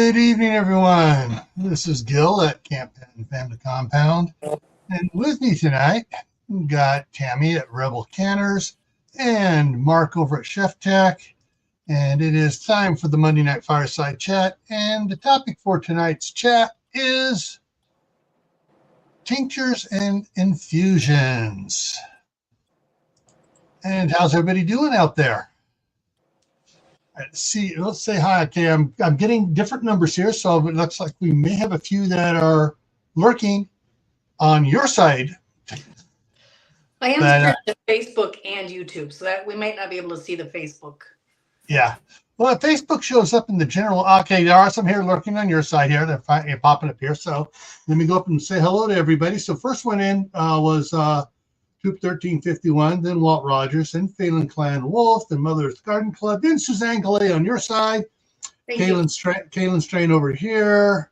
Good evening, everyone. This is Gil at Camp and Family Compound. And with me tonight, we've got Tammy at Rebel Canners and Mark over at Chef Tech. And it is time for the Monday Night Fireside Chat. And the topic for tonight's chat is tinctures and infusions. And how's everybody doing out there? Let's say hi. Okay, I'm getting different numbers here, so it looks like we may have a few that are lurking on your side. I am streaming to Facebook and YouTube, so that we might not be able to see the Facebook. Yeah. Well, Facebook shows up in the general. Okay, there are some here lurking on your side here. They're popping up here. So let me go up and say hello to everybody. So first one in was Troop 1351, then Walt Rogers, then Phelan Clan Wolf, then Mother Earth Garden Club, then Suzanne Gallet on your side, Kaylin Strain over here,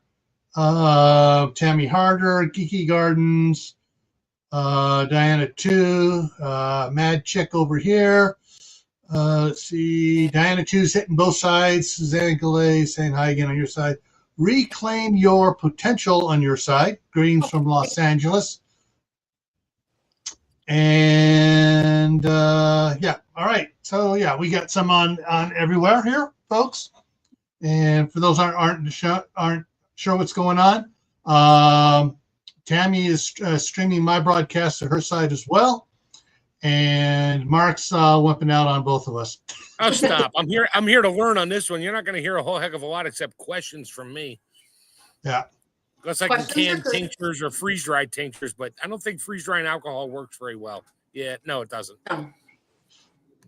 Tammy Harder, Geeky Gardens, Diana 2, Mad Chick over here. Let's see, Diana 2's hitting both sides, Suzanne Gallet saying hi again on your side. Reclaim Your Potential on your side, greetings from Los Angeles. And yeah, all right. So yeah, we got some on everywhere here, folks. And for those aren't sure what's going on, Tammy is streaming my broadcast to her side as well, and Mark's wimping out on both of us. Oh, stop! I'm here to learn on this one. You're not going to hear a whole heck of a lot except questions from me. Yeah. Unless I can can tinctures or freeze-dried tinctures, but I don't think freeze-drying alcohol works very well. Yeah, no, it doesn't.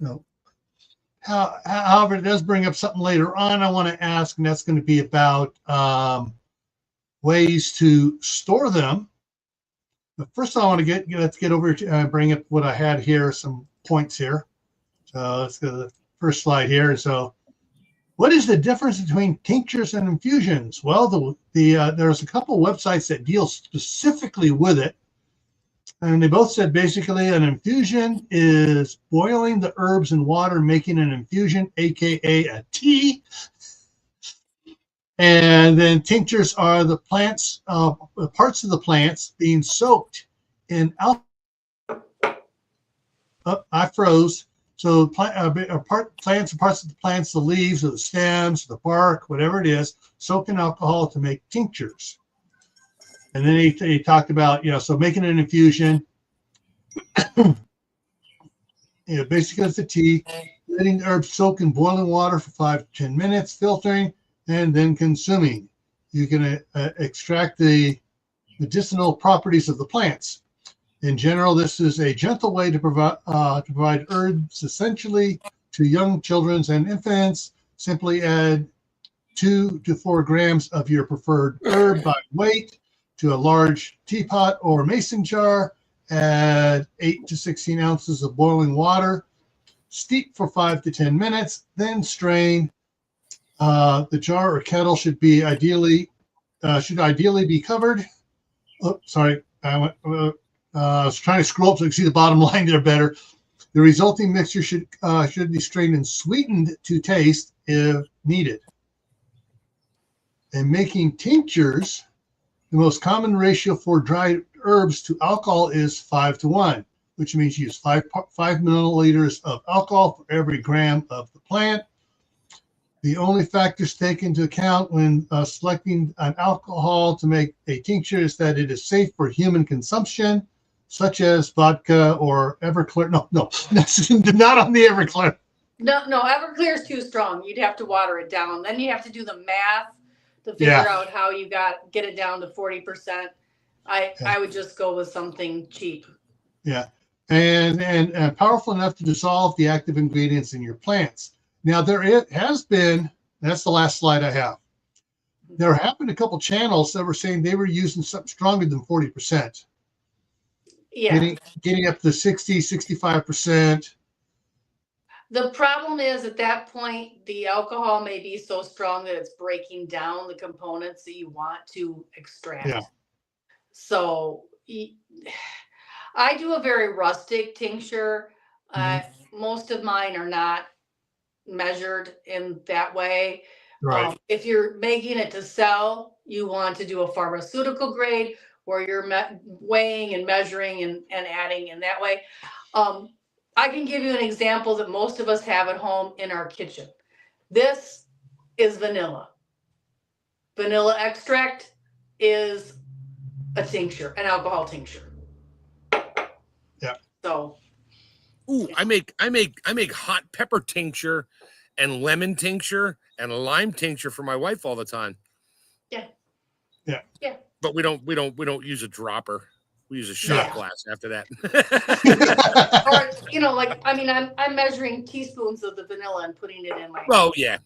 No. However, it does bring up something later on I want to ask, and that's going to be about ways to store them. But first, I want to let's get over to bring up what I had here, some points here. So let's go to the first slide here. So, what is the difference between tinctures and infusions? Well, there's a couple websites that deal specifically with it. And they both said basically an infusion is boiling the herbs in water, making an infusion, aka a tea. And then tinctures are the plants, parts of the plants being soaked in alcohol. Oh, I froze. So plants and parts of the plants, the leaves or the stems, the bark, whatever it is, soaked in alcohol to make tinctures. And then he talked about, so making an infusion, basically it's a tea, letting the herbs soak in boiling water for 5 to 10 minutes, filtering, and then consuming. You can extract the medicinal properties of the plants. In general, this is a gentle way to provide herbs essentially to young children and infants. Simply add 2 to 4 grams of your preferred herb by weight to a large teapot or mason jar. Add 8 to 16 ounces of boiling water. Steep for 5 to 10 minutes, then strain. The jar or kettle should ideally be covered. Oh, sorry, I was trying to scroll up so you can see the bottom line there better. The resulting mixture should be strained and sweetened to taste if needed. And making tinctures, the most common ratio for dried herbs to alcohol is 5:1, which means you use 5 milliliters of alcohol for every gram of the plant. The only factors taken into account when selecting an alcohol to make a tincture is that it is safe for human consumption, such as vodka or Everclear. No, not on the Everclear. No, Everclear is too strong. You'd have to water it down. Then you have to do the math to figure out how you get it down to 40%. I would just go with something cheap. Yeah, and powerful enough to dissolve the active ingredients in your plants. Now has been. That's the last slide I have. There have been a couple channels that were saying they were using something stronger than 40%. Yeah, getting up to 60, 65%. The problem is at that point, the alcohol may be so strong that it's breaking down the components that you want to extract. Yeah. So I do a very rustic tincture. Most of mine are not measured in that way. Right. If you're making it to sell, you want to do a pharmaceutical grade where you're weighing and measuring and adding in that way. I can give you an example that most of us have at home in our kitchen. This is vanilla. Vanilla extract is a tincture, an alcohol tincture. Yeah. So. Ooh, I make hot pepper tincture and lemon tincture and lime tincture for my wife all the time. Yeah. Yeah. Yeah. But we don't use a dropper. We use a shot glass after that. Or like I'm measuring teaspoons of the vanilla and putting it in my. Well, yeah.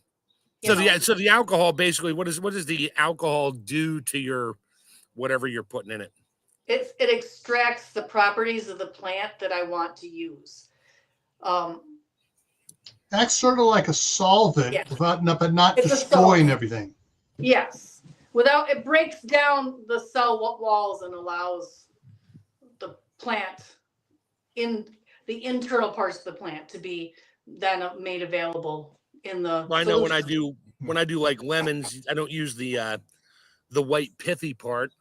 So know. the alcohol basically, what does the alcohol do to your whatever you're putting in it? It extracts the properties of the plant that I want to use. That's sort of like a solvent, Yeah. but not It's destroying everything. Yes. Without it breaks down the cell walls and allows the plant in the internal parts of the plant to be then made available in the. Well, I know when I do like lemons, I don't use the white pithy part.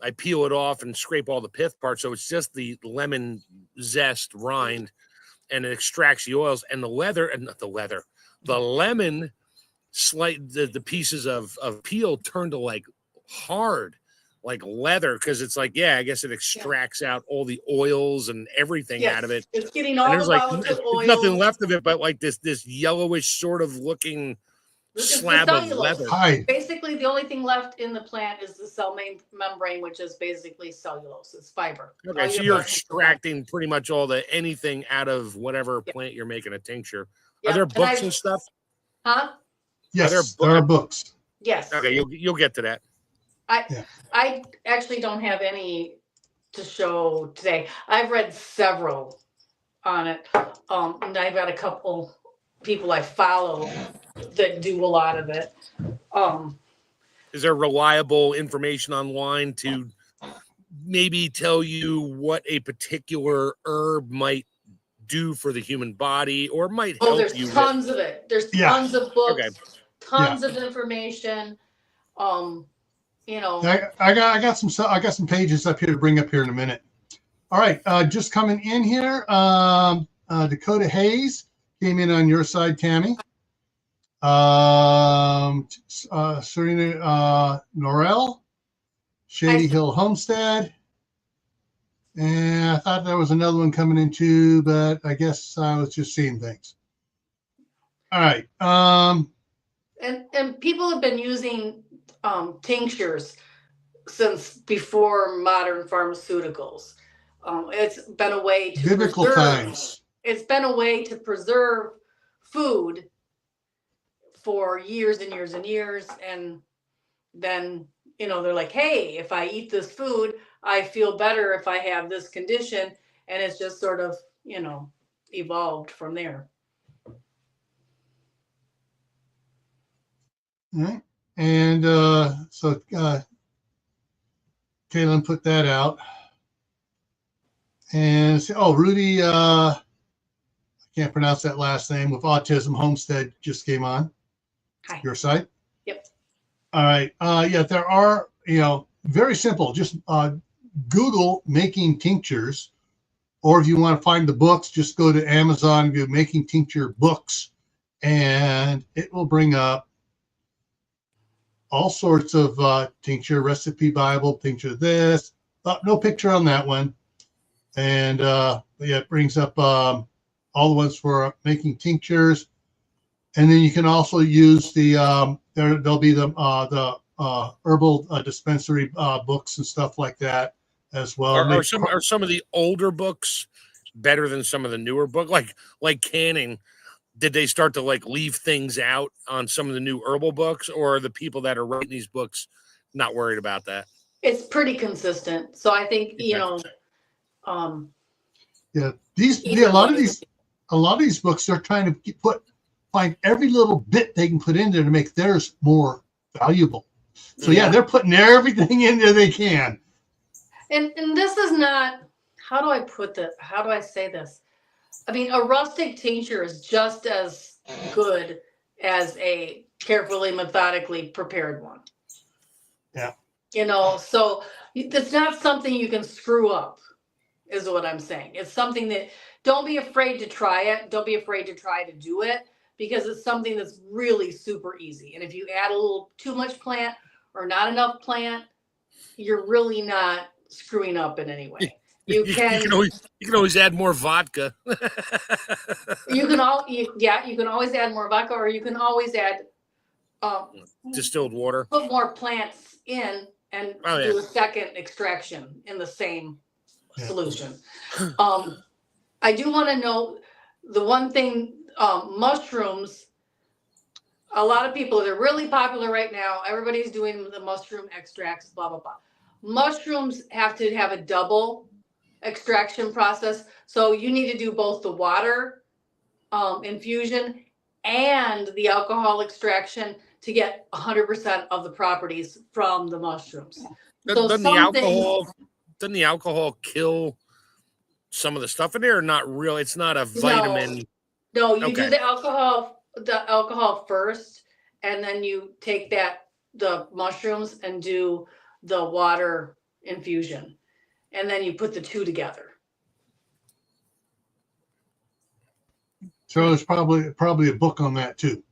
I peel it off and scrape all the pith parts, so it's just the lemon zest rind, and it extracts the oils and the lemon. The pieces of peel turn to like hard, like leather, because it's like, I guess it extracts out all the oils and everything out of it. It's getting all the volatile oils. Nothing left of it but like this yellowish sort of looking slab of leather. Hi. Basically, the only thing left in the plant is the cell membrane, which is basically cellulose. It's fiber. Okay, so you're extracting pretty much anything out of whatever plant you're making a tincture. Are there books and stuff? Huh? Yes, there are books. Yes. Okay, you'll get to that. I actually don't have any to show today. I've read several on it. And I've got a couple people I follow that do a lot of it. Is there reliable information online to maybe tell you what a particular herb might do for the human body or might help there's you? Tons of it. There's tons of books, tons of information. I got some pages up here to bring up here in a minute. All right, just coming in here, Dakota Hayes came in on your side, Tammy. Serena Norrell, Shady Hill Homestead. And I thought there was another one coming in too, but I guess I was just seeing things. All right. And people have been using tinctures since before modern pharmaceuticals. It's been a way to biblical times. It's been a way to preserve food for years and years and years. And then, they're like, hey, if I eat this food, I feel better if I have this condition. And it's just sort of, evolved from there. All right. And so Kaylin put that out. And Rudy, I can't pronounce that last name, with Autism Homestead just came on. Hi. Your site? Yep. All right. There are, very simple. Just Google making tinctures, or if you want to find the books, just go to Amazon and go making tincture books, and it will bring up all sorts of tincture, recipe Bible, tincture this. No picture on that one. And it brings up all the ones for making tinctures. And then you can also use the there'll be the herbal dispensary books and stuff like that as well. Are some of the older books better than some of the newer books? Like canning, did they start to leave things out on some of the new herbal books, or are the people that are writing these books not worried about that? It's pretty consistent. So I think, a lot of these books, they're trying to find every little bit they can put in there to make theirs more valuable. So they're putting everything in there they can. And this is not, how do I say this? I mean, a rustic tincture is just as good as a carefully, methodically prepared one. Yeah. You know, so it's not something you can screw up, is what I'm saying. It's something that, don't be afraid to try it. Don't be afraid to try to do it, because it's something that's really super easy. And if you add a little too much plant or not enough plant, you're really not screwing up in any way. You can always add more vodka. you can always add more vodka, or you can always add Distilled water. put more plants in and do a second extraction in the same solution. I do want to note the one thing, mushrooms, a lot of people, they're really popular right now. Everybody's doing the mushroom extracts, blah, blah, blah. Mushrooms have to have a double extraction process. So you need to do both the water infusion and the alcohol extraction to get 100% of the properties from the mushrooms. Doesn't the alcohol kill some of the stuff in there, or not really? It's not a vitamin. No, you do the alcohol first, and then you take the mushrooms and do the water infusion, and then you put the two together. So there's probably a book on that too.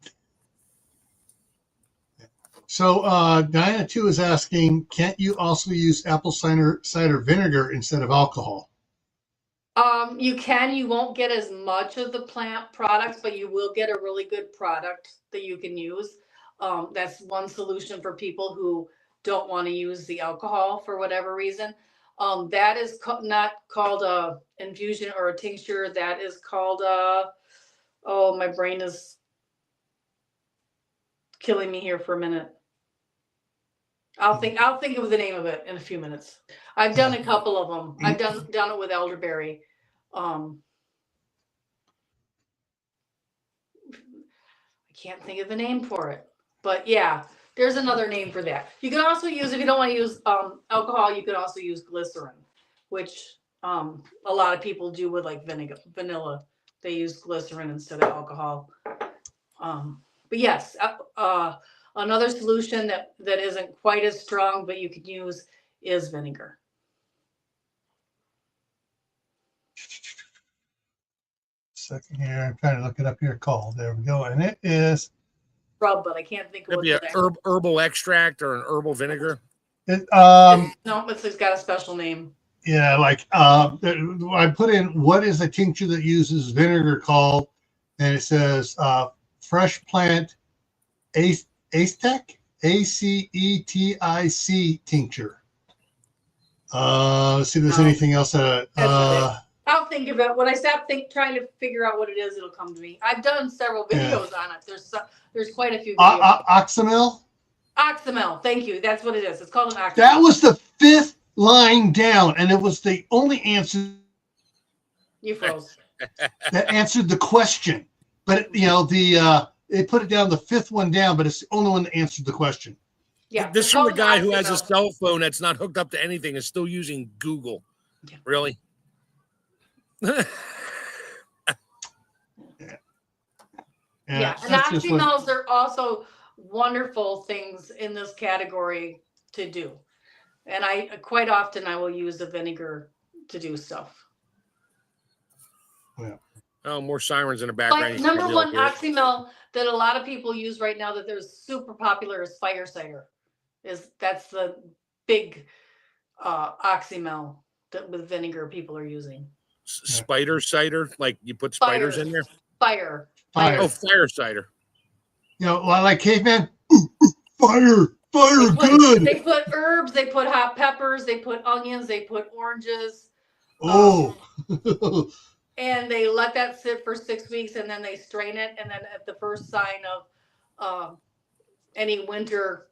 So Diana 2 is asking, can't you also use apple cider vinegar instead of alcohol? You can. You won't get as much of the plant products, but you will get a really good product that you can use. That's one solution for people who don't want to use the alcohol for whatever reason. That is not called a infusion or a tincture. That is called my brain is killing me here for a minute. I'll think of the name of it in a few minutes. I've done a couple of them. I've done it with elderberry. I can't think of the name for it, but yeah, there's another name for that. You can also use, if you don't want to use alcohol, you can also use glycerin, which a lot of people do with like vanilla. They use glycerin instead of alcohol. But yes, another solution that isn't quite as strong, but you can use, is vinegar. Second here, I'm trying to look it up here. There we go, and it is Rub, but I can't think of what it be. Herbal extract or an herbal vinegar. No, it's got a special name. Yeah, like I put in, what is a tincture that uses vinegar called, and it says fresh plant Acetic, ACETIC tincture. Let's see if there's anything else that I'll think of it. When I stop trying to figure out what it is, it'll come to me. I've done several videos on it. There's quite a few videos. Oxymel? Oxymel, thank you. That's what it is. It's called an oxymel. That was the 5th line down, and it was the only answer. You froze. That answered the question. But, they put it down, the 5th one down, but it's the only one that answered the question. Yeah. This from a guy who has a cell phone that's not hooked up to anything, is still using Google. Yeah. Really? Yeah, and oxymels are also wonderful things in this category to do. And quite often I will use the vinegar to do stuff. Yeah. Oh, more sirens in the background. Like number one oxymel that a lot of people use right now that they're super popular is fire cider. That's the big oxymel that with vinegar people are using. Spider cider, like you put spiders in there. Fire. Oh, fire cider. Like caveman. Fire, good. They put herbs. They put hot peppers. They put onions. They put oranges. Oh. And they let that sit for 6 weeks, and then they strain it. And then at the first sign of any winter,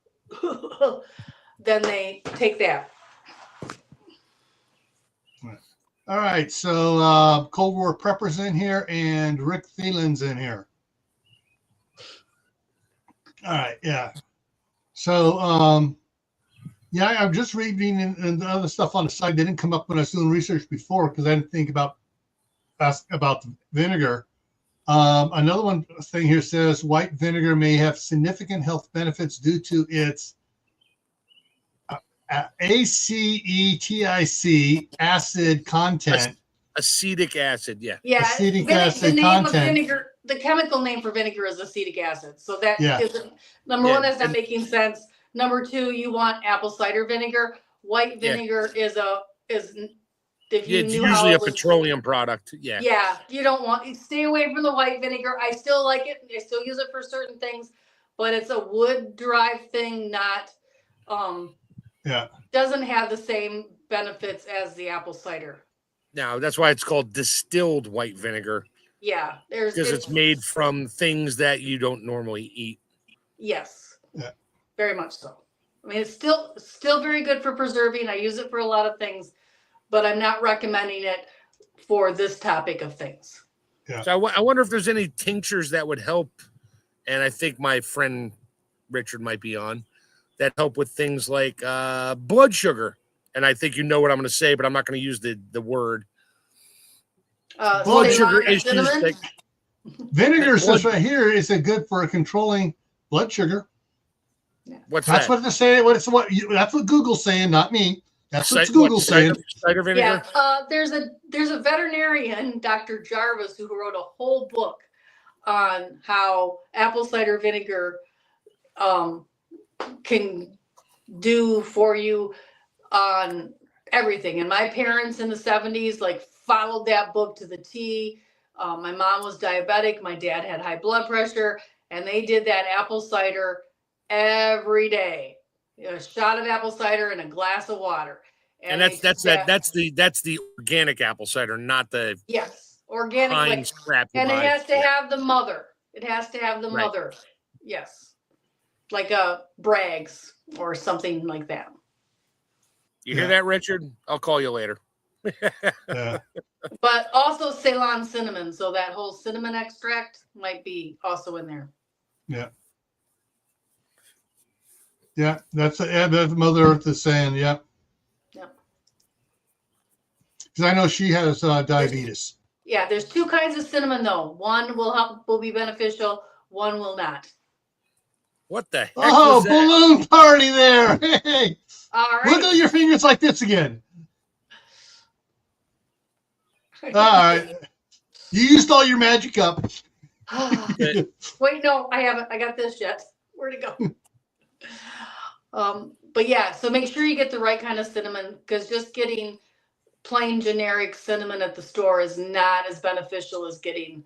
then they take that. All right, so Cold War Prepper's in here, and Rick Thielen's in here. All right, yeah. So, I'm just reading and the other stuff on the side. They didn't come up when I was doing research before because I didn't think about the vinegar. Another one thing here says white vinegar may have significant health benefits due to its acetic acid content. Acetic acid, yeah. Yeah, Acetic the acid name of content. vinegar, the chemical name for vinegar is acetic acid. So that Yeah. is number Yeah, one, that's not and- making sense. Number two, you want apple cider vinegar. White Yeah. vinegar is if you It's knew how usually it a was, petroleum product. Yeah. yeah, you don't want, stay away from the white vinegar. I still like it. I still use it for certain things, but it's a wood derived thing, not Yeah. doesn't have the same benefits as the apple cider. Now that's why it's called distilled white vinegar, Yeah, because it's made from things that you don't normally eat. Yes. Yeah. Very much so. I mean, it's still very good for preserving. I use it for a lot of things, but I'm not recommending it for this topic of things. Yeah. So I wonder if there's any tinctures that would help, and I think my friend Richard might be on, that help with things like blood sugar. And I think you know what I'm going to say, but I'm not going to use the word. Blood sugar Ceylon issues. cinnamon? Like, Vinegar says right here is it good for controlling blood sugar. what's That's that? what they're saying. That's what Google's saying, not me. That's what Google's saying. Cider vinegar? Yeah, there's a veterinarian, Dr. Jarvis, who wrote a whole book on how apple cider vinegar can do for you on everything. And my parents in the 70s like followed that book to the T. My mom was diabetic. My dad had high blood pressure, and they did that apple cider every day. A shot of apple cider and a glass of water. And that's the organic apple cider, not the yes, organic. Heinz crap. And it has to have the mother. It has to have the Right. mother. Yes. Like a Bragg's or something like that. You hear that, Richard? I'll call you later. Yeah. But also Ceylon cinnamon. So that whole cinnamon extract might be also in there. Yeah. Yeah, that's Mother Earth is saying, yeah. Yep. Because I know she has diabetes. Yeah, there's two kinds of cinnamon though. One will be beneficial, one will not. What the heck? Oh, was that? balloon party there. Hey, All right. wiggle your fingers like this again. All right. You used all your magic up. Wait, no, I haven't. I got this yet. Where'd it go? But yeah, so make sure you get the right kind of cinnamon, because just getting plain generic cinnamon at the store is not as beneficial as getting,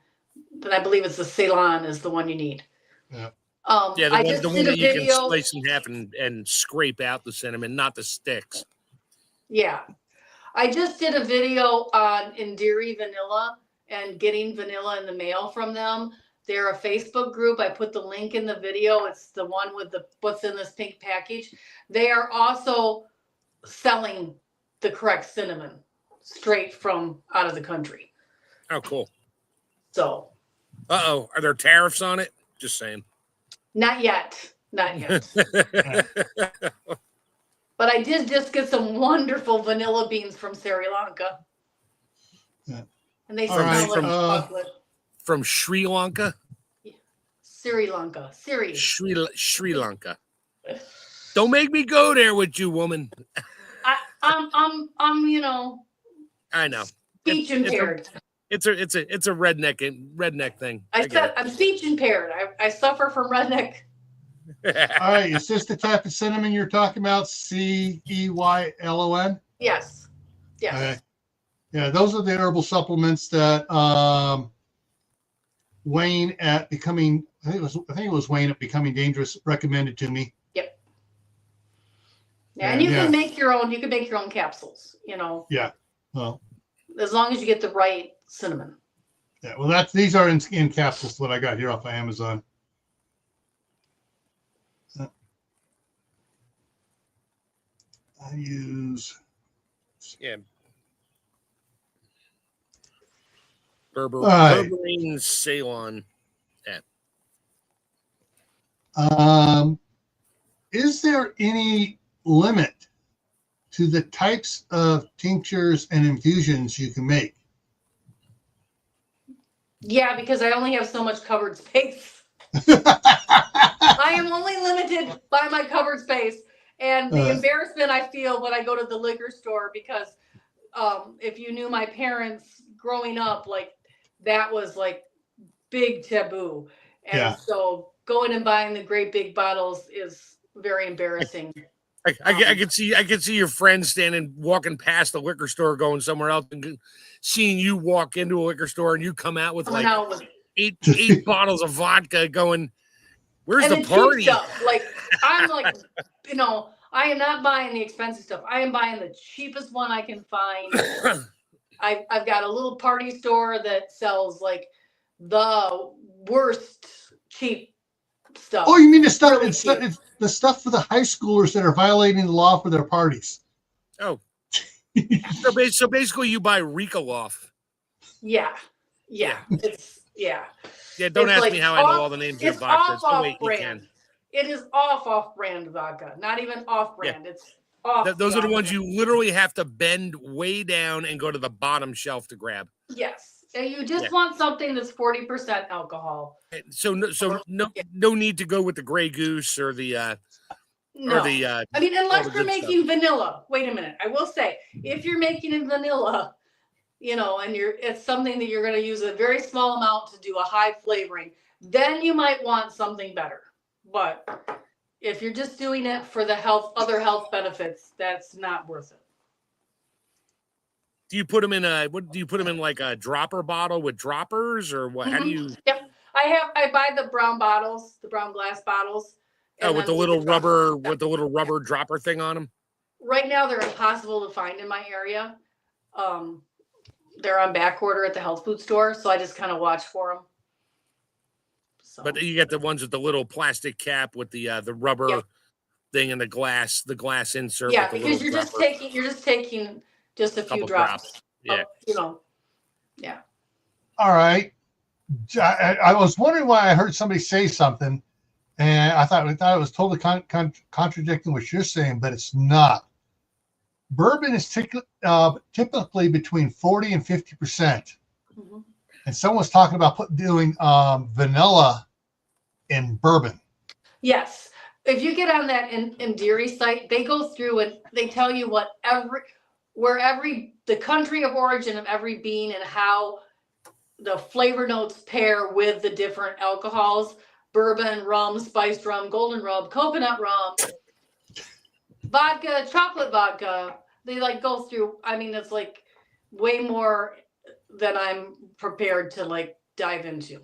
and I believe it's the Ceylon is the one you need. Yeah. The one that you can slice in half and scrape out the cinnamon, not the sticks. Yeah. I just did a video on Indiri Vanilla and getting vanilla in the mail from them. They're a Facebook group. I put the link in the video. It's the one with the what's in this pink package. They are also selling the correct cinnamon straight from out of the country. Oh, cool. So. Uh-oh. Are there tariffs on it? Just saying. Not yet. Not yet. But I did just get some wonderful vanilla beans from Sri Lanka. Yeah. And they All smell right, like chocolate. From Sri Lanka? Sri Lanka. Sri Lanka. Don't make me go there with you, woman. I'm I know. speech impaired. It's a redneck thing. I said I'm speech impaired. I suffer from redneck. All right. Is this the type of cinnamon you're talking about? CEYLON? Yes. Yes. Okay. Yeah, those are the herbal supplements that Wayne at Becoming, I think it was Wayne at Becoming Dangerous recommended to me. Yep. Yeah, and you can make your own. You can make your own capsules. Yeah. Well. As long as you get the right cinnamon. Yeah. Well, these are in capsules that I got here off of Amazon. I use. Yeah. Berberine Ceylon. Yeah. Is there any limit to the types of tinctures and infusions you can make? Yeah, because I only have so much covered space. I am only limited by my covered space and the embarrassment I feel when I go to the liquor store because if you knew my parents growing up, like that was like big taboo. And Yeah. so going and buying the great big bottles is very embarrassing. I could see your friends standing walking past the liquor store going somewhere else and seeing you walk into a liquor store and you come out with Coming like out with eight bottles of vodka going, where's and the party? cheap stuff. Like I'm like, I am not buying the expensive stuff. I am buying the cheapest one I can find. I've got a little party store that sells like the worst cheap stuff. Oh, you mean the stuff? Really It's cheap. the stuff for the high schoolers that are violating the law for their parties. Oh, so basically, you buy Ricoloff. Yeah. It's Yeah, don't It's ask like me how I know off- all the names of your It's vodkas. Oh, wait, you brand. can. It is off brand vodka. Not even off brand. It's off. Those are the ones vodka. you literally have to bend way down and go to the bottom shelf to grab. Yes. And you just want something that's 40% alcohol. So no need to go with the Grey Goose or the No. or the I mean, unless the you're good making vanilla. Wait a minute. I will say, if you're making in vanilla, and it's something that you're going to use a very small amount to do a high flavoring, then you might want something better. But if you're just doing it for the other health benefits, that's not worth it. Do you put them in like a dropper bottle with droppers or what? How do you? Yep. I buy the brown bottles, the brown glass bottles. Oh, with the little rubber dropper thing on them. Right now, they're impossible to find in my area. They're on back order at the health food store, so I just kind of watch for them. So. But you get the ones with the little plastic cap with the rubber thing and the glass insert. Yeah, with the because you're dropper. just taking just a few Couple drops. Yeah. Yeah. All right. I was wondering why I heard somebody say something, and I thought it was totally contradicting what you're saying, but it's not. Bourbon is typically between 40 and 50%. Mm-hmm. And someone was talking about doing vanilla in bourbon. Yes. If you get on that in Dairy site, they go through and they tell you the country of origin of every bean and how the flavor notes pair with the different alcohols: bourbon, rum, spiced rum, golden rum, coconut rum, vodka, chocolate vodka. They go through. I mean, it's like way more than I'm prepared to dive into.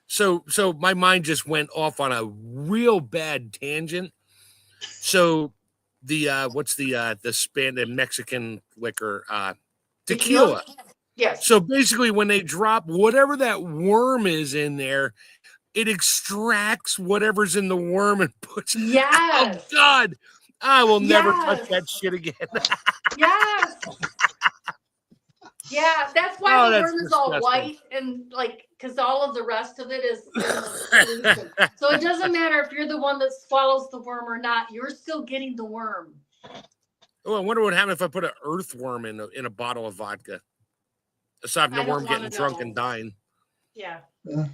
So my mind just went off on a real bad tangent. So the what's the Mexican liquor, tequila. Yes. So basically when they drop whatever that worm is in there, it extracts whatever's in the worm and puts it. Yes. Oh God. I will never touch that shit again. Yes. Yeah, that's why the worm is all disgusting. white and because all of the rest of it is solution. So it doesn't matter if you're the one that swallows the worm or not, you're still getting the worm. Oh, I wonder what happened if I put an earthworm in a bottle of vodka. Aside from the worm getting drunk and dying. Yeah.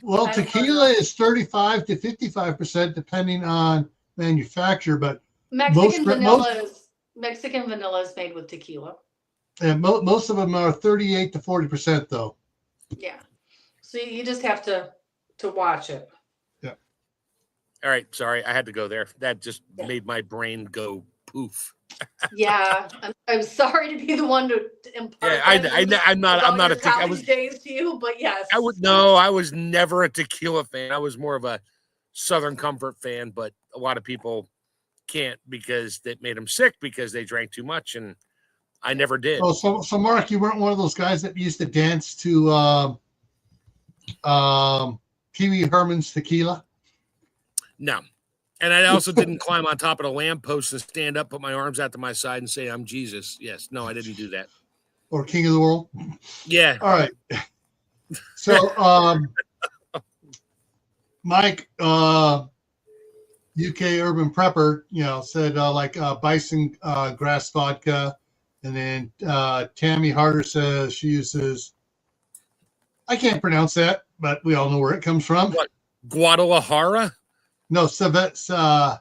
Well, tequila is 35 to 55% depending on manufacturer, but Mexican vanilla is made with tequila. And most of them are 38 to 40% though. Yeah. So you just have to watch it. Yeah. All right. Sorry. I had to go there. That just made my brain go poof. Yeah. I'm sorry to be the one to impart. Yeah, I'm not a college days to you, but yes. I was never a tequila fan. I was more of a Southern Comfort fan, but a lot of people can't because that made them sick because they drank too much, and I never did. Oh, so Mark, you weren't one of those guys that used to dance to Pee Wee Herman's Tequila? No. And I also didn't climb on top of the lamppost and stand up, put my arms out to my side and say, I'm Jesus. Yes. No, I didn't do that. Or King of the World? Yeah. All right. So, Mike, UK Urban Prepper, said bison grass vodka. And then Tammy Harder says she uses, I can't pronounce that. but we all know where it comes from. What? Guadalajara? No, Cevets, on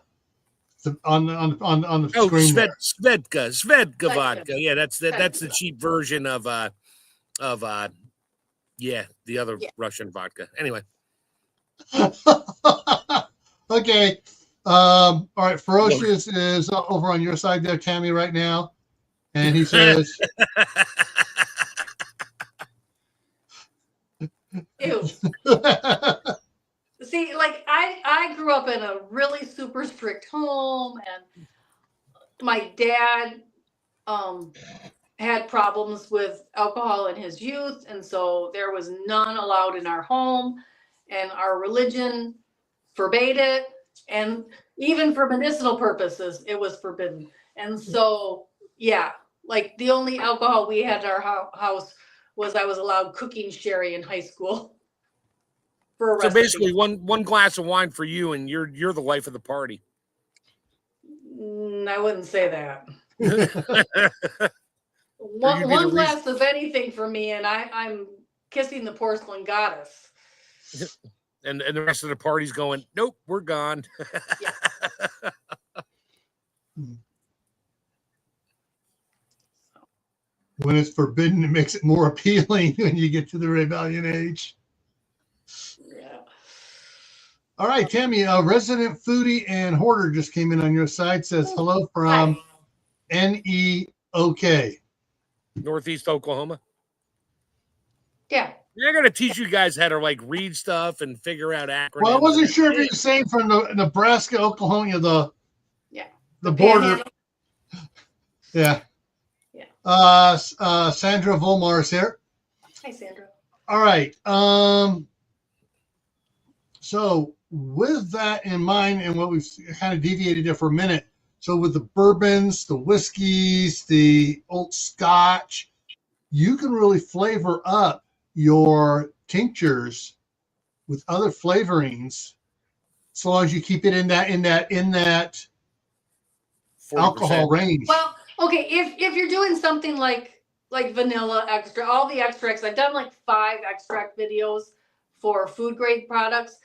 the Oh, screen there. Svedka vodka. Yeah, that's the cheap version of the other Yeah. Russian vodka. Anyway. Okay. All right. Ferocious is over on your side there, Tammy, right now. And he says, Ew. See, like I grew up in a really super strict home, and my dad had problems with alcohol in his youth, and so there was none allowed in our home, and our religion forbade it, and even for medicinal purposes it was forbidden. And so yeah, like the only alcohol we had in our house was I was allowed cooking sherry in high school for a So recipe. basically one glass of wine for you, and you're the life of the party. I wouldn't say that. Or you'd be the One glass of anything for me, and I'm kissing the porcelain goddess. and the rest of the party's going, nope, we're gone. Yeah. when it's forbidden, it makes it more appealing when you get to the rebellion age. Yeah. All right, Tammy, resident foodie and hoarder just came in on your side. Says hello from NEOK. Northeast Oklahoma. Yeah. They're gonna teach you guys how to like read stuff and figure out acronyms. Well, I wasn't sure if you were saying from the Nebraska, Oklahoma, the border. Panhandle. Yeah. Yeah. Sandra Volmar is here. Hi, Sandra. All right. So with that in mind, and what we've kind of deviated there for a minute. So with the bourbons, the whiskeys, the old Scotch, you can really flavor up your tinctures with other flavorings, so long as you keep it in that 40% alcohol range. Well, okay, if you're doing something like vanilla extra, all the extracts, I've done like 5 extract videos for food grade products,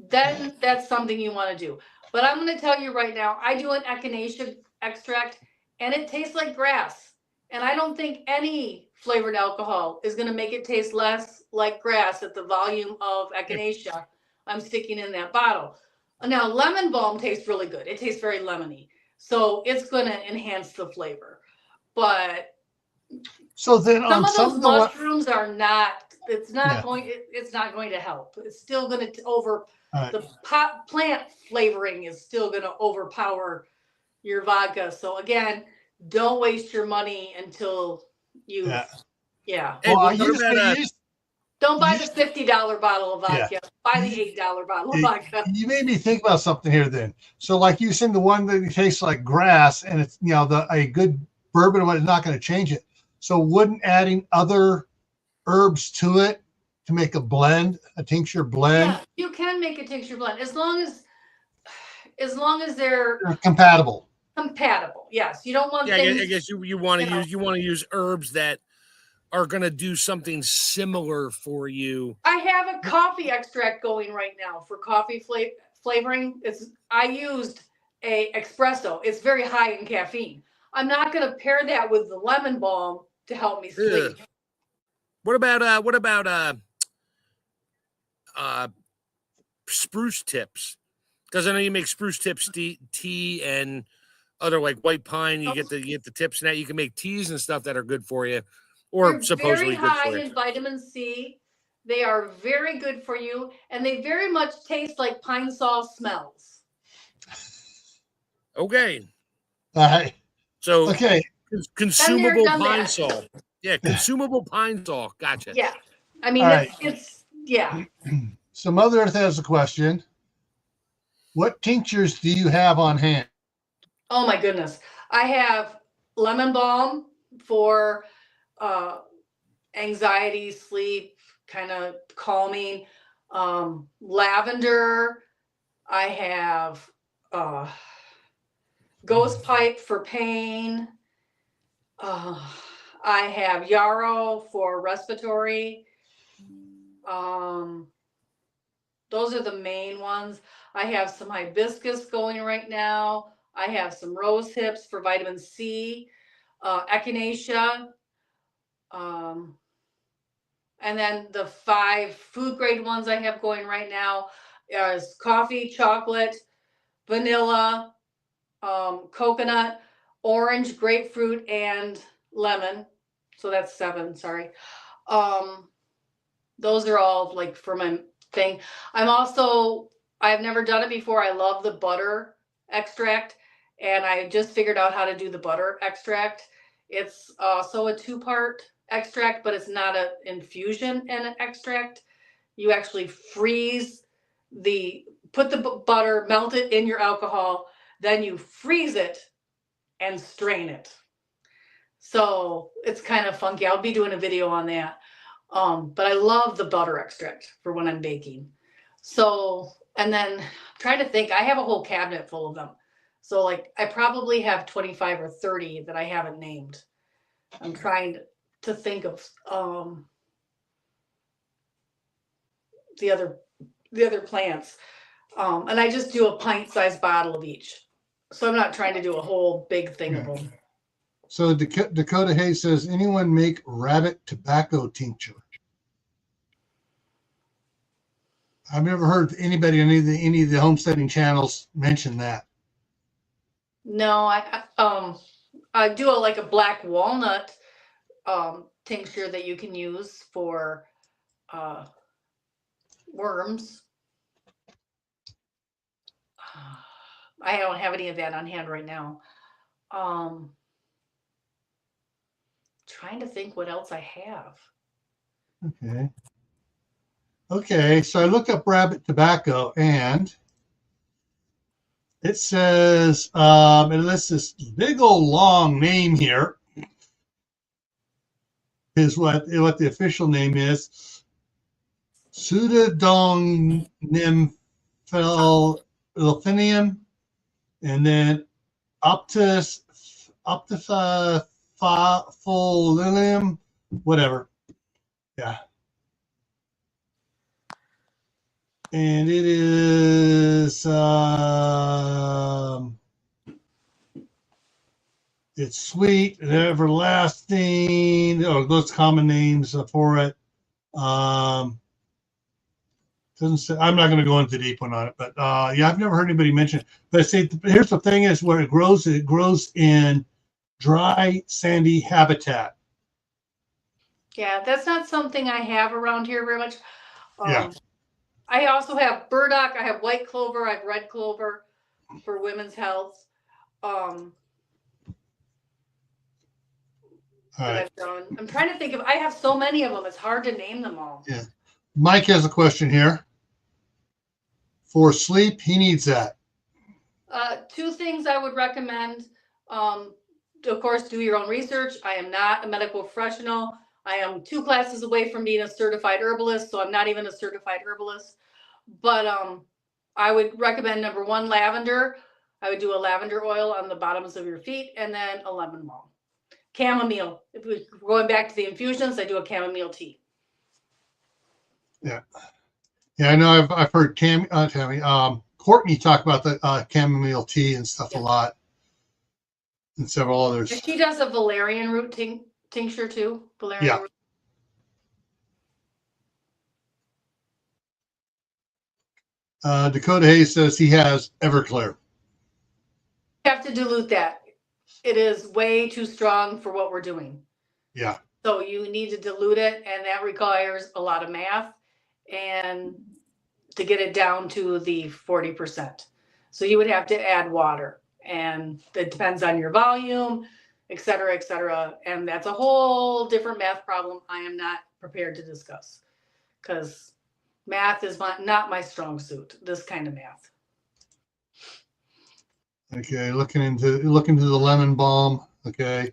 then that's something you want to do. But I'm going to tell you right now, I do an echinacea extract, and it tastes like grass. And I don't think any flavored alcohol is going to make it taste less like grass at the volume of echinacea I'm sticking in that bottle. Now, lemon balm tastes really good. It tastes very lemony. So it's going to enhance the flavor. But so then some of those mushrooms are not, it's not going to help. It's still going to the plant flavoring is still going to overpower your vodka. So again, don't waste your money until you, yeah. Hey, Well, Don't buy the $50 bottle of vodka. Yeah. Buy the $8 bottle of vodka. You made me think about something here then. So like you said, the one that tastes like grass, and it's, a good bourbon is not going to change it. So wouldn't adding other herbs to it to make a blend, a tincture blend? Yeah, you can make a tincture blend as long as they're compatible. Compatible, yes. You don't want things. I guess you want to use herbs that are going to do something similar for you. I have a coffee extract going right now for coffee flavoring. I used a espresso. It's very high in caffeine. I'm not going to pair that with the lemon balm to help me sleep. What about spruce tips? Because I know you make spruce tips tea and other like white pine. You get the tips and that you can make teas and stuff that are good for you, or they're supposedly very good for you. high in vitamin C. They are very good for you, and they very much taste like pine saw smells. Okay. All right. So okay. Consumable pine saw. Yeah, consumable pine saw. Gotcha. Yeah. I mean, it's yeah. So Mother Earth has a question. What tinctures do you have on hand? Oh my goodness. I have lemon balm for anxiety, sleep, kind of calming. Lavender. I have ghost pipe for pain. I have yarrow for respiratory. those are the main ones. I have some hibiscus going right now. I have some rose hips for vitamin C, echinacea, and then the 5 food grade ones I have going right now is coffee, chocolate, vanilla, coconut, orange, grapefruit, and lemon. So that's 7, sorry. Those are all like for my thing. I've never done it before. I love the butter extract, and I just figured out how to do the butter extract. It's also a 2-part extract, but it's not an infusion and an extract. You actually put the butter, melt it in your alcohol, then you freeze it and strain it. So it's kind of funky. I'll be doing a video on that. But I love the butter extract for when I'm baking. So, and then I'm trying to think, I have a whole cabinet full of them. So like I probably have 25 or 30 that I haven't named. I'm trying to think of the other plants. And I just do a pint-sized bottle of each. So I'm not trying to do a whole big thing of them. So Dakota Hayes says, anyone make rabbit tobacco tincture? I've never heard anybody on any of the homesteading channels mention that. No, I do like a black walnut tincture that you can use for worms. I don't have any of that on hand right now. Trying to think what else I have. Okay, so I look up rabbit tobacco and it says, it lists this big old long name here. Is what the official name is. Pseudodon nymphalinium, and then optifolium, whatever. Yeah. And it is it's sweet and everlasting. Those common names for it. Doesn't say. I'm not going to go into the deep one on it, but yeah, I've never heard anybody mention it. But I say here's the thing: is where it grows. It grows in dry, sandy habitat. Yeah, that's not something I have around here very much. Yeah. I also have burdock. I have white clover. I have red clover for women's health. That I've done. I'm trying to think of. I have so many of them. It's hard to name them all. Yeah. Mike has a question here. For sleep, he needs that. 2 things I would recommend. Of course, do your own research. I am not a medical professional. I am 2 classes away from being a certified herbalist, so I'm not even a certified herbalist. But I would recommend number 1, lavender. I would do a lavender oil on the bottoms of your feet, and then a lemon balm. Chamomile. If we're going back to the infusions, I do a chamomile tea. Yeah. Yeah, I know I've heard Courtney talk about the chamomile tea and stuff a lot, and several others. And she does a valerian root tincture too. Valerian root. Dakota Hayes says he has Everclear. You have to dilute that. It is way too strong for what we're doing. Yeah. So you need to dilute it, and that requires a lot of math and to get it down to the 40%. So you would have to add water, and it depends on your volume, et cetera, et cetera. And that's a whole different math problem I am not prepared to discuss, because math is not my strong suit, this kind of math. Okay, looking into the lemon balm. Okay.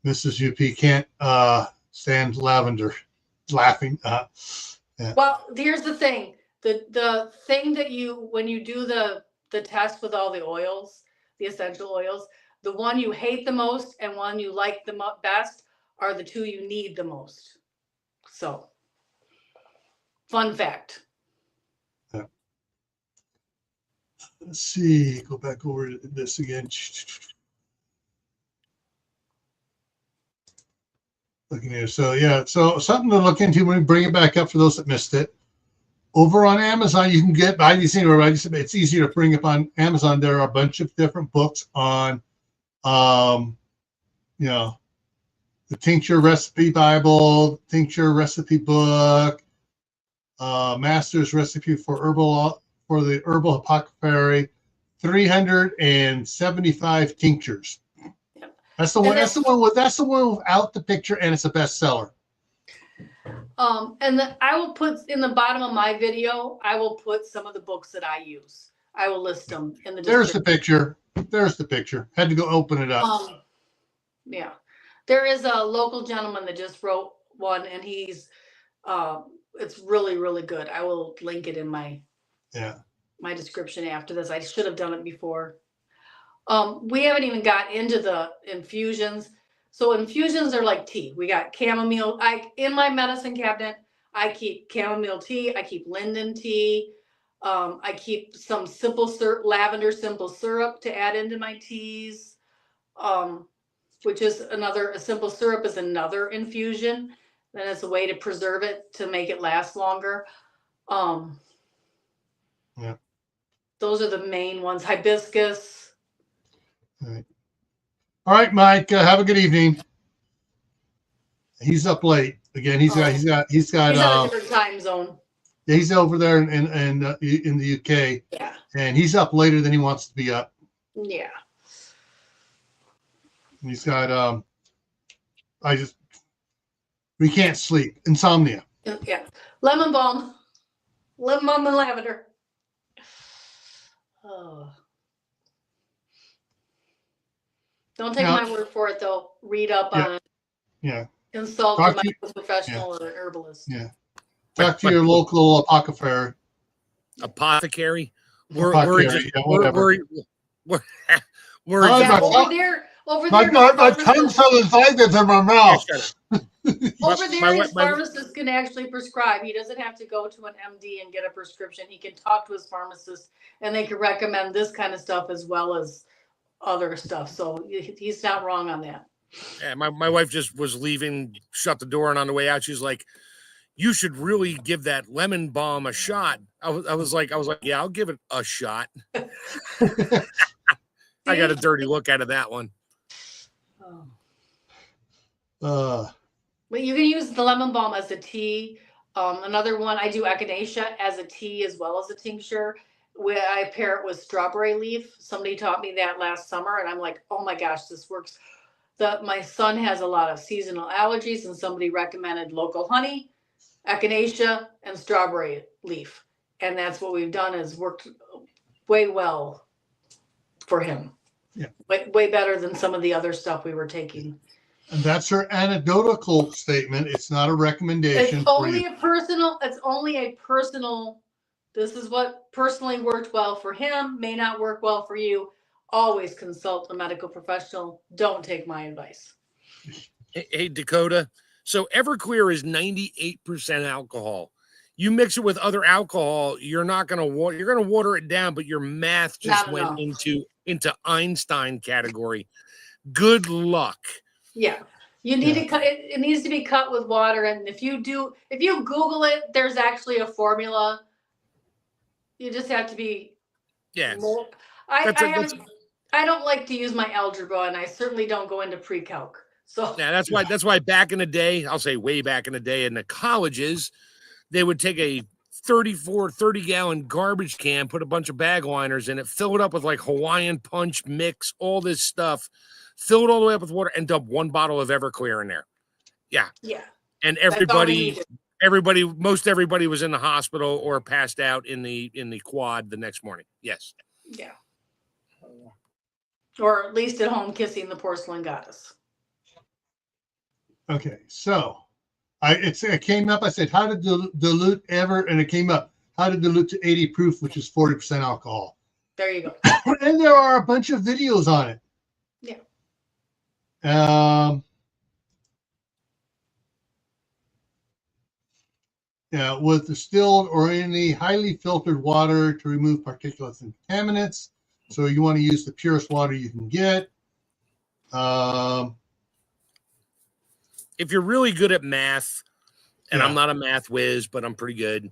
Mrs. UP can't stand lavender. Laughing. Yeah. Well, here's the thing. The thing that when you do the test with all the oils, the essential oils, the one you hate the most and one you like the best are the 2 you need the most. So, fun fact. Let's see. Go back over to this again. Looking here. So yeah, so something to look into when we bring it back up for those that missed it. Over on Amazon, you can get, it's easier to bring up on Amazon. There are a bunch of different books on, you know, the Tincture Recipe Bible, Tincture Recipe Book, Master's Recipe for the Herbal Apothecary, 375 tinctures. That's the one. That's the one without the picture, and it's a bestseller. And I will put in the bottom of my video, I will put some of the books that I use. I will list them in the description. There's the picture. There's the picture. Had to go open it up. Yeah. There is a local gentleman that just wrote one, and he's it's really, really good. I will link it in my description after this. I should have done it before. We haven't even got into the infusions. So infusions are like tea. We got chamomile. In my medicine cabinet, I keep chamomile tea. I keep linden tea. I keep some simple syrup, lavender simple syrup to add into my teas, which is a simple syrup is another infusion. Then it's a way to preserve it to make it last longer. Those are the main ones. Hibiscus. All right, Mike. Have a good evening. He's up late again. He's got on a different time zone. Yeah, he's over there in the UK. Yeah. And he's up later than he wants to be up. Yeah. And he's got we can't sleep. Insomnia. Yeah. Lemon balm and lavender. Oh. Don't take my word for it, though. Read up on it. Yeah. Consult a medical professional or an herbalist. Yeah. Talk to your local apothecary. Apothecary? Over there. My tongue fell inside in my mouth. Over there, his pharmacist can actually prescribe. He doesn't have to go to an MD and get a prescription. He can talk to his pharmacist, and they can recommend this kind of stuff as well as other stuff. So he's not wrong on that. Yeah, my wife just was leaving, shut the door, and on the way out, she's like, "You should really give that lemon balm a shot." I was like, "Yeah, I'll give it a shot." I got a dirty look out of that one. But you can use the lemon balm as a tea. Another one, I do echinacea as a tea as well as a tincture. Where I pair it with strawberry leaf. Somebody taught me that last summer, and I'm like, oh my gosh, this works. My son has a lot of seasonal allergies, and somebody recommended local honey, echinacea, and strawberry leaf. And that's what we've done, is worked way well for him. Yeah. Way better than some of the other stuff we were taking. And that's her anecdotal statement. It's not a recommendation. It's only a personal. This is what personally worked well for him, may not work well for you. Always consult a medical professional. Don't take my advice. Hey, Dakota. So Everclear is 98% alcohol. You mix it with other alcohol, you're not going to you're going to water it down, but your math just went into Einstein category. Good luck. Yeah. You need to cut it. It needs to be cut with water. And if you Google it, there's actually a formula. You just have to be. Yeah. I don't like to use my algebra, and I certainly don't go into pre-calc. So yeah, that's why back in the day, I'll say way back in the day, in the colleges, they would take a 30-gallon garbage can, put a bunch of bag liners in it, fill it up with like Hawaiian Punch mix, all this stuff, fill it all the way up with water, and dump one bottle of Everclear in there. Yeah. Yeah. And most everybody was in the hospital or passed out in the quad the next morning. Yes. Yeah. Or at least at home kissing the porcelain goddess. Okay, so it came up. I said, how to dilute and it came up how to dilute to 80 proof, which is 40% alcohol. There you go. And there are a bunch of videos on it. Yeah. with distilled or any highly filtered water to remove particulates and contaminants. So you want to use the purest water you can get. If you're really good at math, and Yeah. I'm not a math whiz, but I'm pretty good.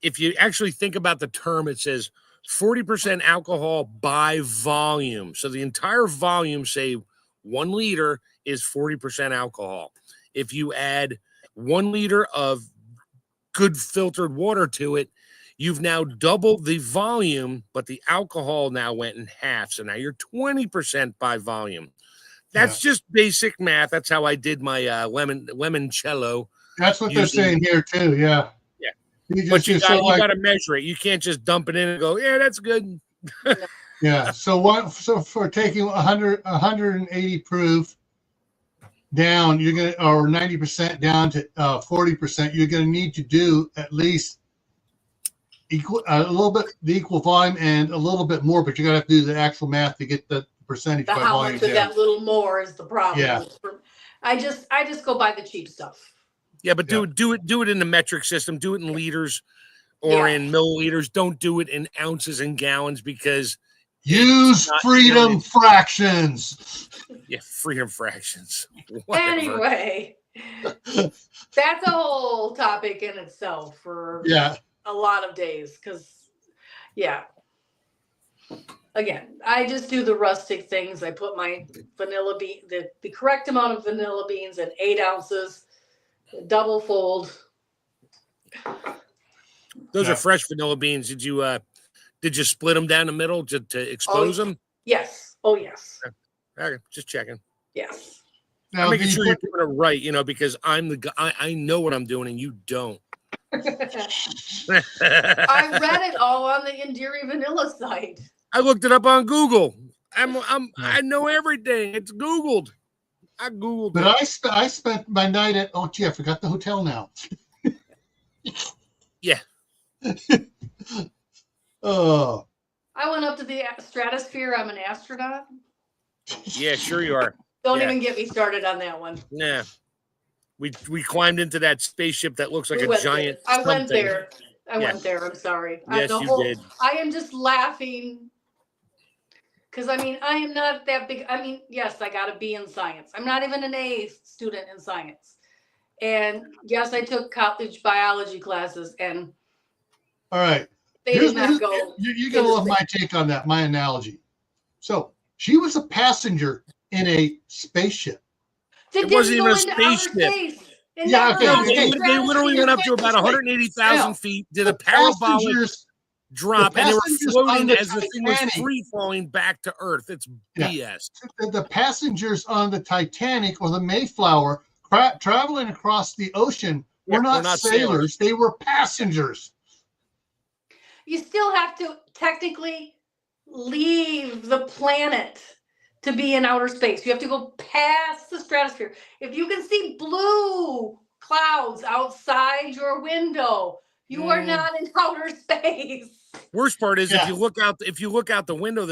If you actually think about the term, it says 40% alcohol by volume. So the entire volume, say 1 liter, is 40% alcohol. If you add 1 liter of good filtered water to it, you've now doubled the volume, but the alcohol now went in half. So now you're 20% by volume. That's just basic math. That's how I did my limoncello. That's what they're saying here too. Yeah. Yeah. But you got to measure it. You can't just dump it in and go, yeah, that's good. Yeah. So for taking 180 proof down, you're going to, or 90% down to 40%, you're going to need to do at least a little bit the equal volume and a little bit more, but you got to have to do the actual math to get the percentage by how volume. much of that little more is the problem. Yeah. I just go by the cheap stuff. Yeah, but do it in the metric system. Do it in liters or in milliliters. Don't do it in ounces and gallons because use freedom fractions. Yeah, freedom fractions. Whatever. Anyway, that's a whole topic in itself for a lot of days. Because again, I just do the rustic things. I put my vanilla bean, the correct amount of vanilla beans in 8 ounces, double fold. Those are fresh vanilla beans. Did you split them down the middle to expose them? Yes. Oh, yes. Okay, just checking. Yes. Now, I'm making sure you're doing it right, because I'm the guy. I know what I'm doing and you don't. I read it all on the Indiri Vanilla site. I looked it up on Google. I know everything. It's Googled. I Googled but it. But I spent my night at, I forgot the hotel now. Yeah. Oh. I went up to the stratosphere. I'm an astronaut. Yeah, sure you are. Don't even get me started on that one. Yeah. We climbed into that spaceship that looks like a giant. I went there. I went there. I'm sorry. Yes, you did. I am just laughing because I am not that big. Yes, I got a B in science. I'm not even an A student in science. And yes, I took college biology classes. And all right, they did not go. You're gonna love my take on that. My analogy. So she was a passenger in a spaceship. It wasn't even a spaceship. Yeah, okay. They literally went up to about 180,000 feet, did a parabolic drop, and they were floating as the thing was free falling back to Earth. It's BS. The passengers on the Titanic or the Mayflower traveling across the ocean were not sailors. They were passengers. You still have to technically leave the planet to be in outer space. You have to go past the stratosphere. If you can see blue clouds outside your window, you are not in outer space. Worst part is if you look out the window,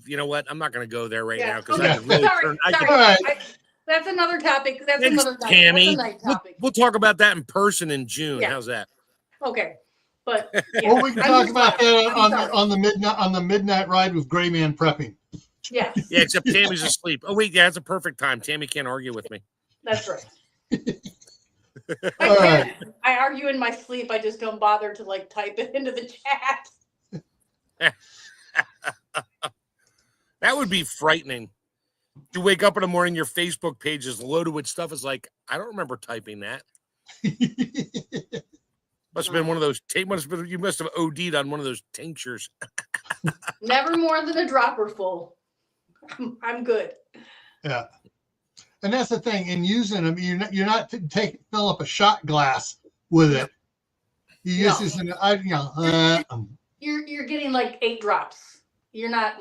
you know what? I'm not going to go there now because I could really turn. That's another topic. That's another night. Tammy. That's a night topic. We'll talk about that in person in June. Yeah. How's that? Okay. But or we can talk about that on the midnight ride with Gray Man prepping. Yeah. Yeah, except Tammy's asleep. Oh wait, it's a perfect time. Tammy can't argue with me. That's right. All right. I argue in my sleep. I just don't bother to type it into the chat. That would be frightening. You wake up in the morning, your Facebook page is loaded with stuff. It's like, I don't remember typing that. Must have been one of those. You must have OD'd on one of those tinctures. Never more than a dropper full. I'm good. Yeah, and that's the thing. In using them, you're not fill up a shot glass with it. You use this in You're getting 8 drops. You're not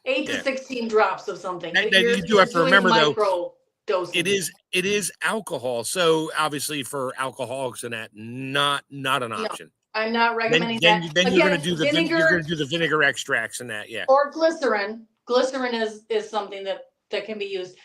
8 to 16 drops of something. You do have to remember though. Dosing. It is alcohol. So obviously for alcoholics and that, not an option. I'm not recommending that. Then you're going to do vinegar, the vinegar extracts and that, or glycerin. Glycerin is something that can be used.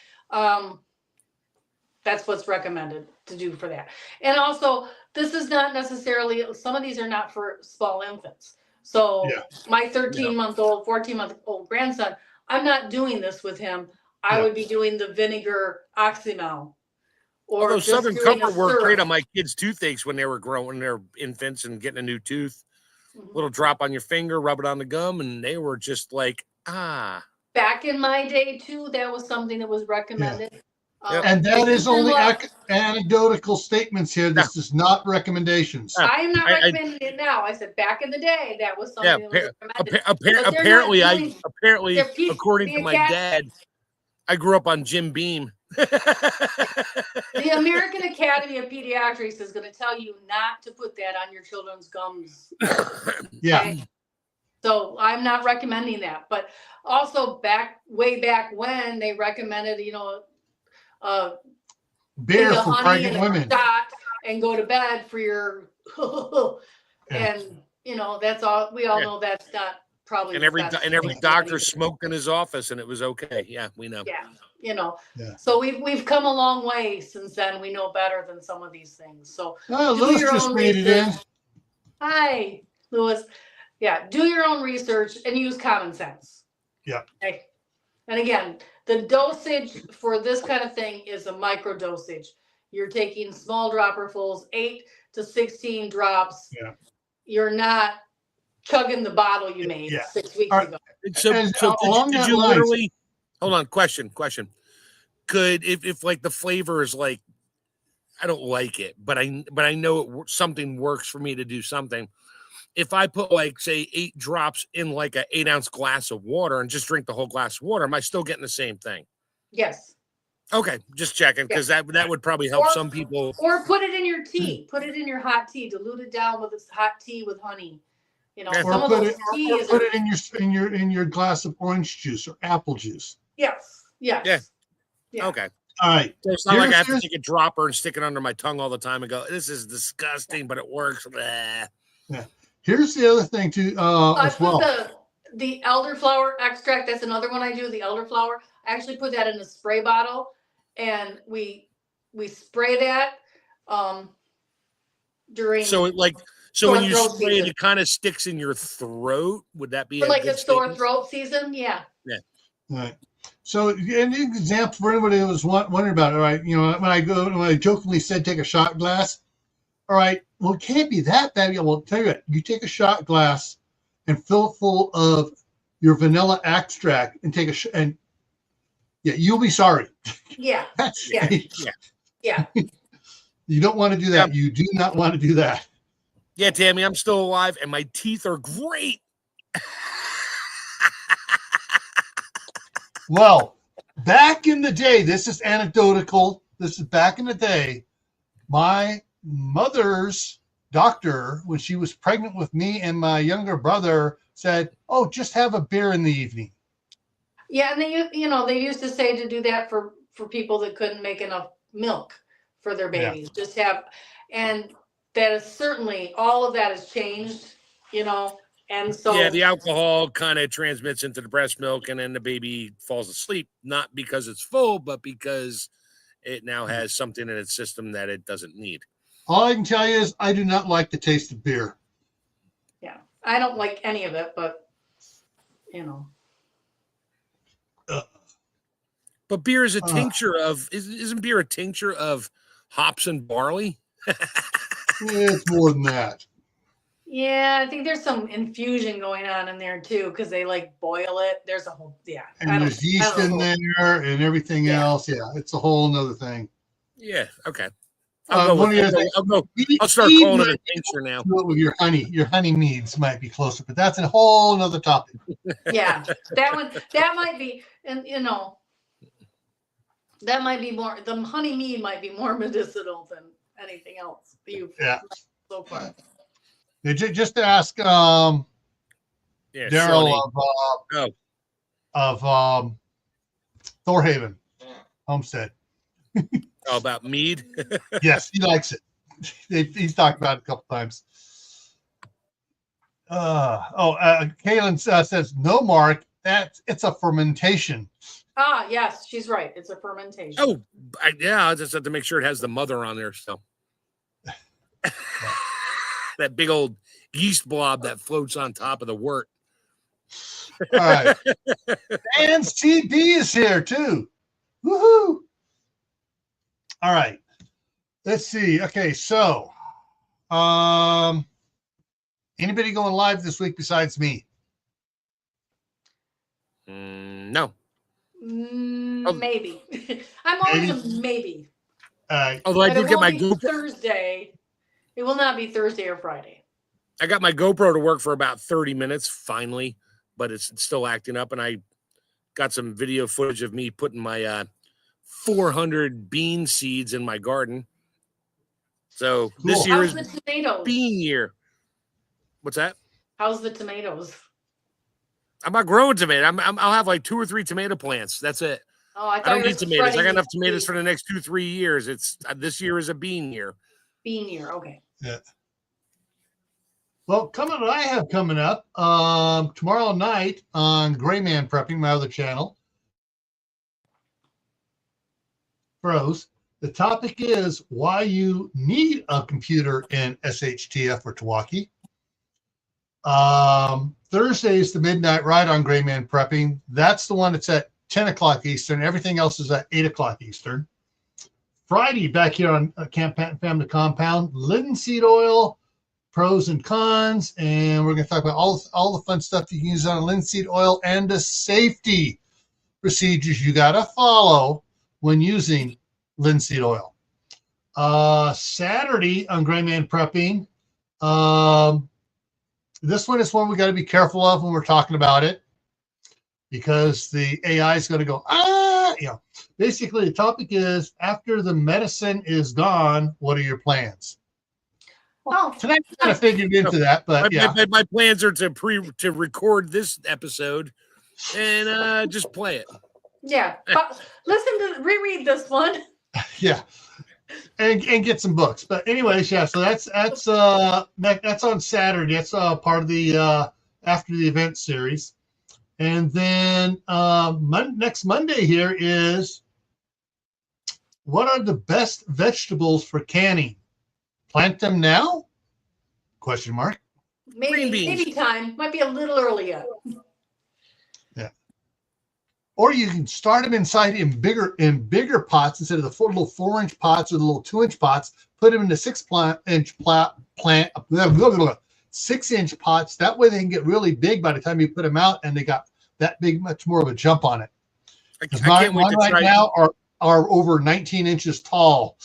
That's what's recommended to do for that. And also, this is not necessarily, some of these are not for small infants. So Yeah. my 13-month-old, 14-month-old grandson, I'm not doing this with him. I Yeah. would be doing the vinegar oxymel. Or Although just Southern doing a Comfort worked syrup. great on my kids' toothaches when they were growing, they're infants and getting a new tooth. Little drop on your finger, rub it on the gum, and they were just like, ah. Back in my day too, that was something that was recommended. Yep. And that is only Look, anecdotal statements here. This is not recommendations. Yeah. I am not recommending it now. I said back in the day that was something that was recommended. Apparently, they're according to my dad, I grew up on Jim Beam. The American Academy of Pediatrics is going to tell you not to put that on your children's gums. Yeah. Okay? So I'm not recommending that. But also way back when they recommended, Beer take a for honey pregnant and a women. shot and go to bed for your and that's all we all know that's not probably And every doctor either. smoked in his office and it was okay. Yeah, we know. Yeah. Yeah. So we've come a long way since then. We know better than some of these things. So Oh, do Lewis your just own made it in. research. Hi, Lewis. Yeah, do your own research and use common sense. Yeah. Okay. And again, the dosage for this kind of thing is a micro dosage. You're taking small dropperfuls, 8 to 16 drops. Yeah. You're not chugging the bottle you made 6 weeks ago. So did you literally? Hold on. Question. Could if like the flavor is like, I don't like it, but I know something works for me to do something. If I put like say 8 drops in like an 8-ounce glass of water and just drink the whole glass of water, am I still getting the same thing? Yes. Okay, just checking because that would probably help some people. Or put it in your tea. Put it in your hot tea. Dilute it down with this hot tea with honey. Some of those teas. Put it in your glass of orange juice or apple juice. Yes. Yeah. Okay. All right. So it's not like I have to take a dropper and stick it under my tongue all the time and go, "This is disgusting," but it works. Blah. Yeah. Here's the other thing too. As well. The elderflower extract. That's another one I do. The elderflower. I actually put that in a spray bottle, and we spray that during. So when you spray it, it kind of sticks in your throat. Would that be like a sore throat season? Yeah. Yeah. All right. So an example for anybody who was wondering about it, all right? When I jokingly said take a shot glass, all right, well, it can't be that bad. Well, I'll tell you what, you take a shot glass and fill it full of your vanilla extract and take and you'll be sorry. Yeah. Yeah. You don't want to do that. Yeah. You do not want to do that. Yeah, Tammy, I'm still alive and my teeth are great. Well, back in the day, this is anecdotal. This is back in the day. My mother's doctor, when she was pregnant with me and my younger brother, said, "Oh, just have a beer in the evening." Yeah, and they used to say to do that for people that couldn't make enough milk for their babies. Yeah. Just have, and that is certainly all of that has changed, and so the alcohol kind of transmits into the breast milk, and then the baby falls asleep, not because it's full, but because it now has something in its system that it doesn't need. All I can tell you is I do not like the taste of beer. Yeah, I don't like any of it, but But beer is a tincture of isn't beer a tincture of hops and barley? It's more than that. Yeah, I think there's some infusion going on in there too, because they boil it. There's a whole and there's yeast in there and everything else. Yeah, it's a whole nother thing. Yeah. Okay. I'll start calling it a tincture now. With your honey meads might be closer, but that's a whole nother topic. Yeah, that might be, and that might be more. The honey mead might be more medicinal than anything else. So far. Just to ask Daryl of Thorhaven Homestead. About mead? Yes, he likes it. He's talked about it a couple times. Kaylin says, "No, Mark, it's a fermentation." Ah, yes, she's right. It's a fermentation. Oh, yeah. I just have to make sure it has the mother on there still. That big old yeast blob that floats on top of the wort. All right. And CB is here too. Woohoo! All right. Let's see. Okay, so anybody going live this week besides me? No. Maybe. I'm always a maybe. Although I But do it get my won't be GoPro. Thursday. It will not be Thursday or Friday. I got my GoPro to work for about 30 minutes finally, but it's still acting up. And I got some video footage of me putting my 400 bean seeds in my garden. So Cool. this year How's is the tomatoes? bean year. What's that? How's the tomatoes? I'm not growing tomato. I'll have like 2 or 3 tomato plants. That's it. Oh, I I thought don't you need were tomatoes. I got spreading enough tomatoes seeds. for the next 2-3 years. It's this year is a bean year. Bean year. Okay. Yeah. Well, I have coming up tomorrow night on Gray Man Prepping, my other channel. Pros. The topic is why you need a computer in SHTF or Tawaki. Thursday is the midnight ride on Gray Man Prepping. That's the one that's at 10 o'clock Eastern. Everything else is at 8 o'clock Eastern. Friday, back here on Camp Patton Family Compound, linseed oil, pros and cons, and we're going to talk about all the fun stuff you can use on linseed oil and the safety procedures you got to follow when using linseed oil. Saturday on Gray Man Prepping, this one is one we got to be careful of when we're talking about it, because the AI is going to go, basically the topic is, after the medicine is gone, what are your plans? Oh, Tonight I kind of figured into that, but My plans are to record this episode and just play it. yeah. Reread this one. yeah, and get some books. But anyways, yeah. So that's on Saturday. That's part of the after the event series. And then next Monday here is, what are the best vegetables for canning? Plant them now? Question mark. Maybe time. Might be a little early yet. Yeah. Or you can start them inside in bigger pots instead of the little 4-inch pots or the little 2-inch pots. Put them in the 6-inch plant, 6-inch pots. That way they can get really big by the time you put them out, and they got that big, much more of a jump on it. Because mine right now are over 19 inches tall.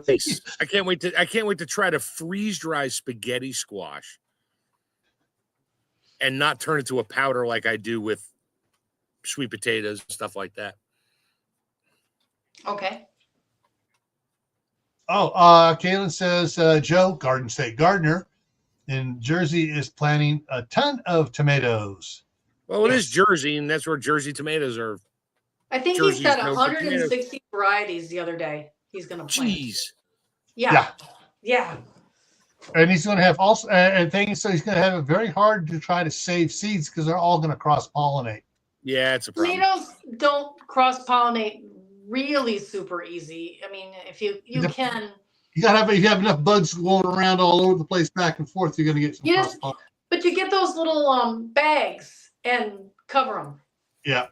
Nice. I can't wait to try to freeze dry spaghetti squash and not turn it to a powder like I do with sweet potatoes and stuff like that. Okay. Oh, Kaylin says Joe, Garden State Gardener in Jersey, is planting a ton of tomatoes. Well, it is Jersey, and that's where Jersey tomatoes are. I think Jersey's he said known for 160 varieties the other day. He's going to plant. Jeez. Yeah. And he's going to have also, and things, so he's going to have it very hard to try to save seeds because they're all going to cross pollinate. Yeah, it's a problem. Tomatoes don't cross pollinate really super easy. I mean, if you can. You got to have, if you have enough bugs going around all over the place, back and forth, you're going to get some cross pollinate. But you get those little bags and cover them. Yeah.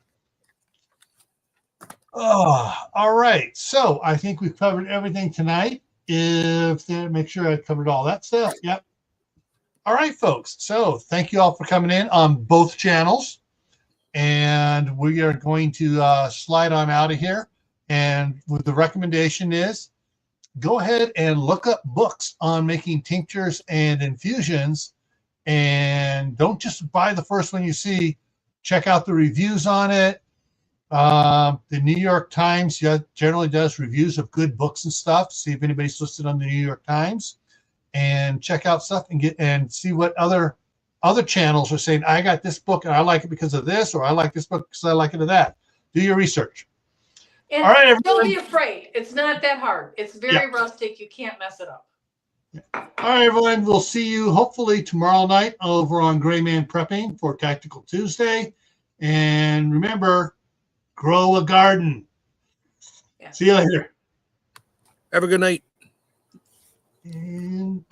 Oh, all right. So I think we've covered everything tonight. Make sure I covered all that stuff. Yep. All right, folks. So thank you all for coming in on both channels. And we are going to slide on out of here. And the recommendation is, go ahead and look up books on making tinctures and infusions. And don't just buy the first one you see. Check out the reviews on it. The New York Times generally does reviews of good books and stuff. See if anybody's listed on the New York Times, and check out stuff and see what other channels are saying. I got this book and I like it because of this, or I like this book because I like it of that. Do your research. And all right, everyone. Don't be afraid. It's not that hard. It's very rustic. You can't mess it up. All right, everyone. We'll see you hopefully tomorrow night over on Gray Man Prepping for Tactical Tuesday. And remember, grow a garden. Yeah. See you later. Have a good night. And